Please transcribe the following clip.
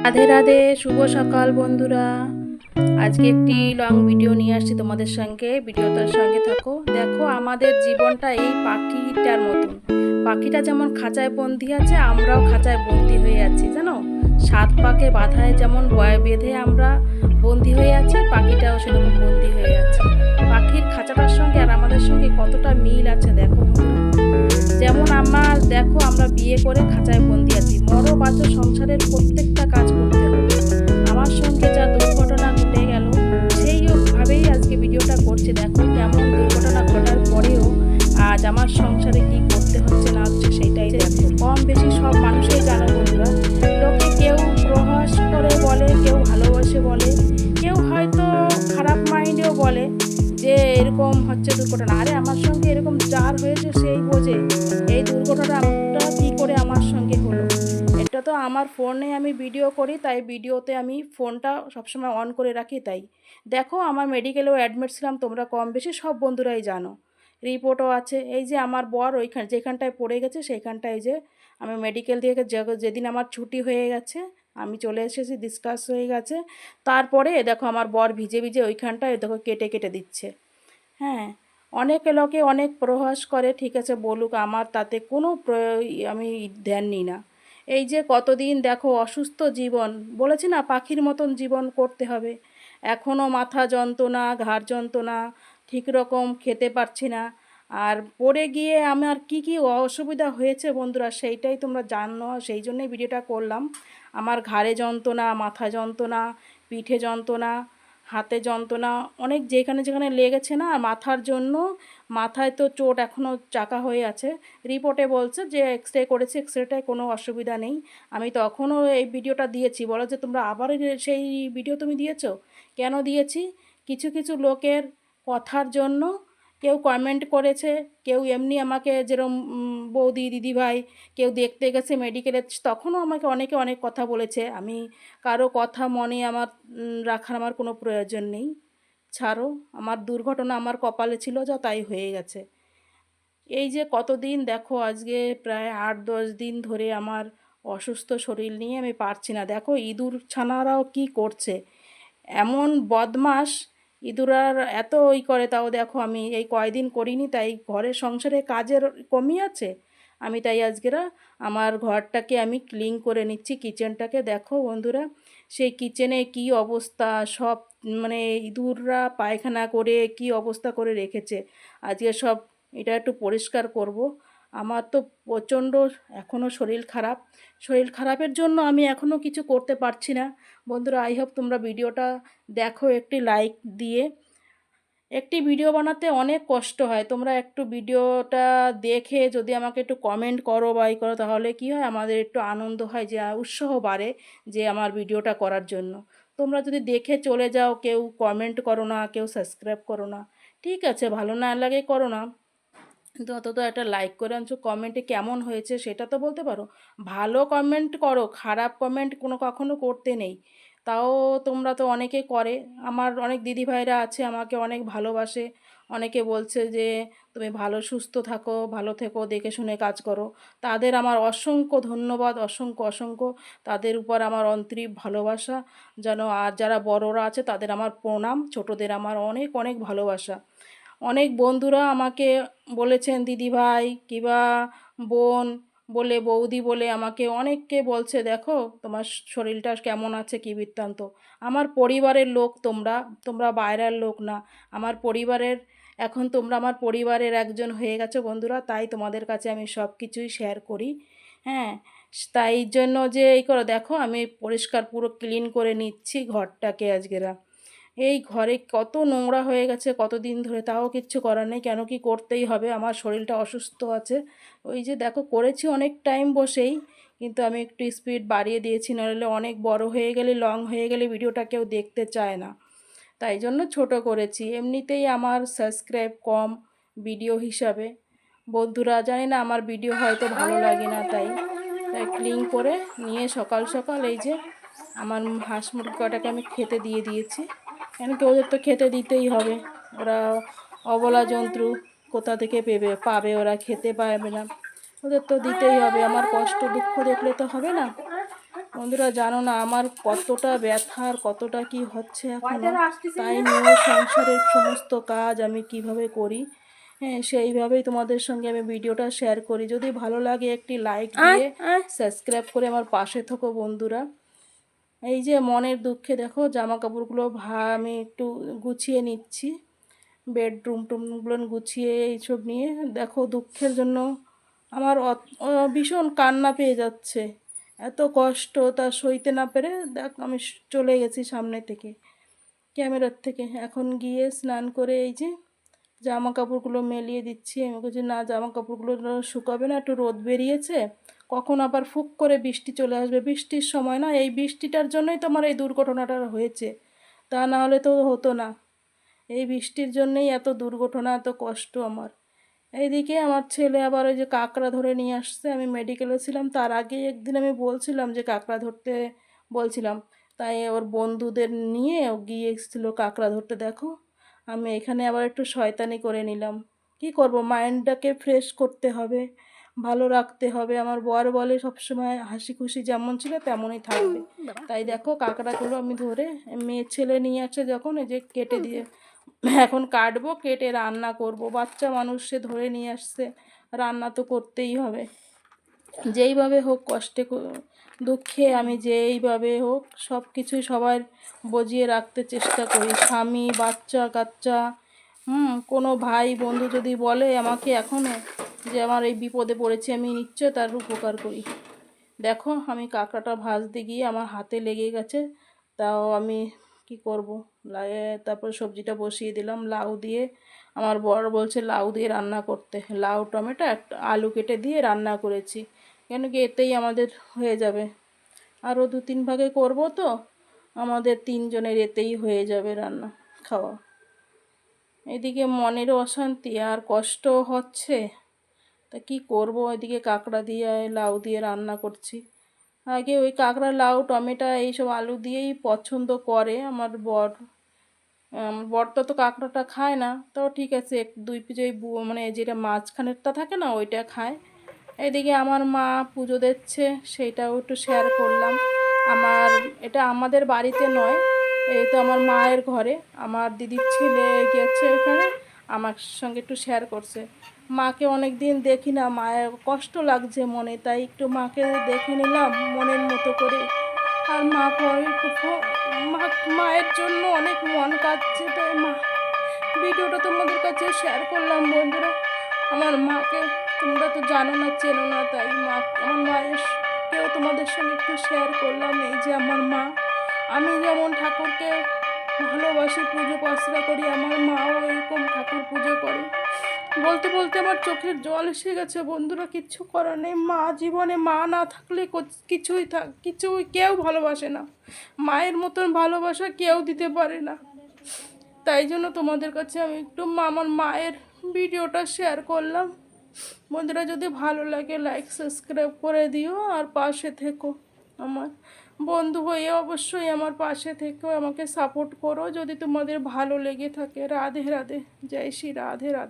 রাধে রাধে, শুভ সকাল বন্ধুরা। আজকে একটি লং ভিডিও নিয়ে আসছি তোমাদের সঙ্গে, ভিডিওটার সঙ্গে থাকো। দেখো, আমাদের জীবনটা এই পাখিটার মতন। পাখিটা যেমন খাঁচায় বন্দি আছে, আমরাও খাঁচায় বন্দি হয়ে আছি জানো। সাত পাকে বাঁধায় যেমন বেঁধে আমরা বন্দি হয়ে আছি, পাখিটাও সেরকম বন্দি হয়ে আছে। পাখির খাঁচাটার সঙ্গে আর আমাদের সঙ্গে কতটা মিল আছে দেখো বন্ধুরা। যেমন আমার দেখো, আমরা বিয়ে করে খাঁচায় বন্দি আছি, মরো বাঁচো সংসারের প্রত্যেকটা কাজ করতে হবে। আমার সঙ্গে যা দুর্ঘটনা ঘটে গেল, সেইভাবেই আজকে ভিডিওটা করছি। দেখো কেমন দুর্ঘটনা ঘটার পরেও আজ আমার সংসারে কি করতে হচ্ছে না হচ্ছে সেইটাই দেখো। কম বেশি সব মানুষই জানো বন্ধুরা, লোকে কেউ প্রহাস করে বলে, কেউ ভালোবাসে বলে, কেউ হয়তো খারাপ মাইন্ডেও বলে যে এরকম হচ্ছে দুর্ঘটনা। আরে আমার সঙ্গে এরকম যার হয়েছে সেই বোঝে এই দুর্ঘটনাটা কী করে আমার সঙ্গে হলো। এটা তো আমার ফোনে আমি ভিডিও করি, তাই ভিডিওতে আমি ফোনটা সবসময় অন করে রাখি। তাই দেখো, আমার মেডিকেলেও অ্যাডমিট ছিলাম, তোমরা কম বেশি সব বন্ধুরাই জানো, রিপোর্টও আছে। এই যে আমার বর ওইখানে যেখানটায় পড়ে গেছে সেইখানটায় যে আমি মেডিকেল থেকে যেদিন আমার ছুটি হয়ে গেছে, আমি চলে এসেছি, ডিসকাস হয়ে গেছে, তারপরে দেখো আমার বর ভিজে ভিজে ওইখানটায় দেখো কেটে কেটে দিচ্ছে। হ্যাঁ, অনেক লোকে অনেক প্রহাস করে, ঠিক আছে বলুক, আমার তাতে কোনো আমি ধ্যান নিই না। এই যে কতদিন দেখো অসুস্থ জীবন, বলেছি না পাখির মতন জীবন করতে হবে। এখনও মাথা যন্ত্রণা, ঘাড় যন্ত্রণা, ঠিক রকম খেতে পারছি না। আর পড়ে গিয়ে আমার কি কি অসুবিধা হয়েছে বন্ধুরা, সেইটাই তোমরা জানো, সেই জন্যই ভিডিওটা করলাম। আমার ঘাড়ে যন্ত্রণা, মাথা যন্ত্রণা, পিঠে যন্ত্রণা, হাতে যন্ত্রণা, অনেক যেখানে যেখানে লেগেছে না। মাথার জন্য, মাথায় তো চোট এখনও চাকা হয়ে আছে। রিপোর্টে বলছে যে এক্স রে করেছে, এক্স রেটায় কোনো অসুবিধা নেই। আমি তখনও এই ভিডিওটা দিয়েছি, বলো যে তোমরা আবার সেই ভিডিও তুমি দিয়েছো। কেন দিয়েছি? কিছু কিছু লোকের কথার জন্য। কেউ কমেন্ট করেছে, কেউ এমনি আমাকে যেরম বৌদি দিদিভাই, কেউ দেখতে গেছে মেডিকেলে, তখনও আমাকে অনেকে অনেক কথা বলেছে। আমি কারো কথা মনে আমার রাখার আমার কোনো প্রয়োজন নেই। ছাড়ো, আমার দুর্ঘটনা আমার কপালে ছিল যা তাই হয়ে গেছে। এই যে কতদিন দেখো, আজকে প্রায় 8-10 দিন ধরে আমার অসুস্থ শরীর নিয়ে আমি পারছি না। দেখো ইঁদুর ছানারাও কি করছে, এমন বদমাস। ইঁদুর আর এত করে, তাও দেখো আমি এই কয়দিন করিনি, তাই ঘরে সংসারে কাজের কমই আছে। আমি তাই আজকেরা আমার ঘরটাকে আমি ক্লিন করে নিচ্ছি, কিচেনটাকে। দেখো বন্ধুরা, সেই কিচেনে কি অবস্থা, সব মানে ইঁদুররা পায়খানা করে কি অবস্থা করে রেখেছে। আজকে সব এটা একটু পরিষ্কার করব। আমার তো প্রচণ্ড এখনও শরীর খারাপ। শরীর খারাপের জন্য আমি এখনও কিছু করতে পারছি না। বন্ধুরা, আই হোপ তোমরা ভিডিওটা দেখো একটি লাইক দিয়ে। একটি ভিডিও বানাতে অনেক কষ্ট হয়, তোমরা একটু ভিডিওটা দেখে যদি আমাকে একটু কমেন্ট করো বা করো, তাহলে কি হয়, আমাদের একটু আনন্দ হয়, যে উৎসাহ বাড়ে যে আমার ভিডিওটা করার জন্য। তোমরা যদি দেখে চলে যাও, কেউ কমেন্ট করো না, কেউ সাবস্ক্রাইব করো না, ঠিক আছে, ভালো না লাগে করো না, কিন্তু অন্তত একটা লাইক করে আনছো, কমেন্টে কেমন হয়েছে সেটা তো বলতে পারো। ভালো কমেন্ট করো, খারাপ কমেন্ট কোনো কখনো করতে নেই। তাও তোমরা তো অনেকে করে, আমার অনেক দিদিভাইরা আছে আমাকে অনেক ভালোবাসে। অনেকে বলছে যে তুমি ভালো সুস্থ থাকো, ভালো থেকো, দেখে শুনে কাজ করো। তাদের আমার অসংখ্য ধন্যবাদ, অসংখ্য অসংখ্য। তাদের উপর আমার অন্তরিপ ভালোবাসা যেন। আর যারা বড়রা আছে তাদের আমার প্রণাম, ছোটদের আমার অনেক অনেক ভালোবাসা। অনেক বন্ধুরা আমাকে বলেছেন দিদিভাই কিবা বোন বলে, বৌদি বলে, আমাকে অনেককে বলছে দেখো তোমার শরীরটা কেমন আছে, কী বৃত্তান্ত। আমার পরিবারের লোক তোমরা, তোমরা বাইরের লোক না, আমার পরিবারের। এখন তোমরা আমার পরিবারের একজন হয়ে গেছো বন্ধুরা, তাই তোমাদের কাছে আমি সব কিছুই শেয়ার করি। হ্যাঁ, তাই জন্য যে এই করো, দেখো আমি পরিষ্কার পুরো ক্লিন করে নিচ্ছি ঘরটাকে আজকেরা। এই ঘরে কত নোংরা হয়ে গেছে কতদিন ধরে, তাও কিচ্ছু করার নেই, কেন কি করতেই হবে, আমার শরীরটা অসুস্থ আছে। ওই যে দেখো করেছি অনেক টাইম বসেই, কিন্তু আমি একটু স্পিড বাড়িয়ে দিয়েছি, নাহলে অনেক বড় হয়ে গেলে, লং হয়ে গেলে ভিডিওটা কেউ দেখতে চায় না, তাই জন্য ছোট করেছি। এমনিতেই আমার সাবস্ক্রাইব কম ভিডিও হিসাবে। বন্ধুরা জানি না আমার ভিডিও হয়তো ভালো লাগে না, তাই তাই ক্লিন করে নিয়ে সকাল সকাল এই যে আমার হাঁস মুরগি কটাকে আমি খেতে দিয়ে দিয়েছি। কেন কি ওদের তো খেতে দিতেই হবে, ওরা অবলা জন্তু, কোথা থেকে পাবে, ওরা খেতে পাবে না, ওদের তো দিতেই হবে। আমার কষ্ট দুঃখ দেখলে তো হবে না, বন্ধুরা জানো না আমার কতটা ব্যথা আর কতটা কি হচ্ছে এখনো, তাই নিয়েও সংসারের সমস্ত কাজ আমি কিভাবে করি, হ্যাঁ সেইভাবেই তোমাদের সঙ্গে আমি ভিডিওটা শেয়ার করি। যদি ভালো লাগে একটি লাইক দিয়ে সাবস্ক্রাইব করে আমার পাশে থাকো বন্ধুরা। এই যে মনের দুঃখে দেখো জামা কাপড়গুলো আমি একটু গুছিয়ে নিচ্ছি, বেডরুম টুমগুলো গুছিয়ে এইসব নিয়ে দেখো দুঃখের জন্য আমার ভীষণ কান্না পেয়ে যাচ্ছে। এত কষ্ট তা সইতে না পেরে দেখ আমি চলে গেছি সামনে থেকে, ক্যামেরার থেকে। এখন গিয়ে স্নান করে এই যে জামা কাপড়গুলো মেলিয়ে দিচ্ছি। আমি বলছি না জামা কাপড়গুলো শুকাবে না, একটু রোদ বেরিয়েছে, কখন আবার ফুক করে বৃষ্টি চলে আসবে। বৃষ্টির সময় না, এই বৃষ্টিটার জন্যই তো আমার এই দুর্ঘটনাটা হয়েছে, তা না হলে তো হতো না। এই বৃষ্টির জন্যই এত দুর্ঘটনা, এত কষ্ট আমার। এইদিকে আমার ছেলে আবার ওই যে কাঁকড়া ধরে নিয়ে আসছে। আমি মেডিকেলে ছিলাম, তার আগে একদিন আমি বলছিলাম যে কাঁকড়া ধরতে বলছিলাম, তাই ওর বন্ধুদের নিয়ে ও গিয়ে এসেছিলো কাঁকড়া ধরতে। দেখো আমি এখানে আবার একটু শয়তানি করে নিলাম। কি করব, মাইন্ডটাকে ফ্রেশ করতে হবে, ভালো রাখতে হবে। আমার বর বলে সবসময় হাসি খুশি যেমন ছিল তেমনই থাকবে। তাই দেখো কাঁকড়াগুলো আমি ধরে, মেয়ে ছেলে নিয়ে আসছে যখন, এই যে কেটে দিয়ে এখন কাটবো, কেটে রান্না করব। বাচ্চা মানুষ সে ধরে নিয়ে আসছে, রান্না তো করতেই হবে। যেইভাবে হোক কষ্টে দুঃখে আমি যেইভাবে হোক সব কিছুই সবার বজিয়ে রাখতে চেষ্টা করি। স্বামী বাচ্চা কাচ্চা কোনো ভাই বন্ধু যদি বলে আমাকে এখনও যে আমার এই বিপদে পড়েছি, আমি নিশ্চয় তার উপকার করি। দেখো আমি কাঁকড়াটা ভাজতে গিয়ে আমার হাতে লেগে গেছে, তাও আমি কি করব, তারপর সবজিটা বসিয়ে দিলাম লাউ দিয়ে। আমার বর বলছে লাউ দিয়ে রান্না করতে, লাউ টমেটো একটা আলু কেটে দিয়ে রান্না করেছি, কেন কি এতেই আমাদের হয়ে যাবে। আরও 2-3 ভাগে করব তো আমাদের 3 জনের এতেই হয়ে যাবে রান্না খাওয়া। এদিকে মনেরও অশান্তি আর কষ্ট হচ্ছে, তা কি করব। এদিকে কাঁকড়া দিয়ে লাউ দিয়ে রান্না করছি। আগে ওই কাঁকড়া লাউ টমেটো এইসব আলু দিয়েই পছন্দ করে আমার বর। বরটা তো কাঁকড়াটা খায় না, তাও ঠিক আছে 1-2 পিস ওই মানে যেটা মাঝখানেরটা থাকে না ওইটা খায়। এদিকে আমার মা পুজো দিচ্ছে, সেইটাও একটু শেয়ার করলাম। এটা আমাদের বাড়িতে নয়, এই তো আমার মায়ের ঘরে। আমার দিদির ছেলে গেছে এখানে, আমার সঙ্গে একটু শেয়ার করছে। মাকে অনেক দিন দেখি না, মায়ের কষ্ট লাগছে মনে, তাই একটু মাকে দেখে নিলাম মনের মতো করে। আর মায়ের জন্য অনেক মন কাঁদছে, তাই ভিডিওটা তোমাদের কাছে শেয়ার করলাম বন্ধুরা। আমার মাকে তোমরা তো জানো না, চেনো না, তাই আমার মায়ের কেউ তোমাদের সঙ্গে একটু শেয়ার করলাম। এই যে আমার মা, আমি যেমন ঠাকুরকে ভালোবাসি, পুজো পাসরা করি, আমার মাও এরকম ঠাকুর পুজো করে। বলতে বলতে আমার চোখের জল এসে গেছে বন্ধুরা। কিচ্ছু করার নেই, মা জীবনে মা না থাকলে কিছুই কেউ ভালোবাসে না, মায়ের মতন ভালোবাসা কেউ দিতে পারে না। তাই জন্য তোমাদের কাছে আমি একটু আমার মায়ের ভিডিওটা শেয়ার করলাম বন্ধুরা। যদি ভালো লাগে লাইক সাবস্ক্রাইব করে দিও, আর পাশে থেকো, আমার বন্ধু হয়ে অবশ্যই আমার পাশে থেকো, আমাকে সাপোর্ট করো যদি তোমাদের ভালো লেগে থাকে। রাধে রাধে, জয় শ্রী রাধে রাধে।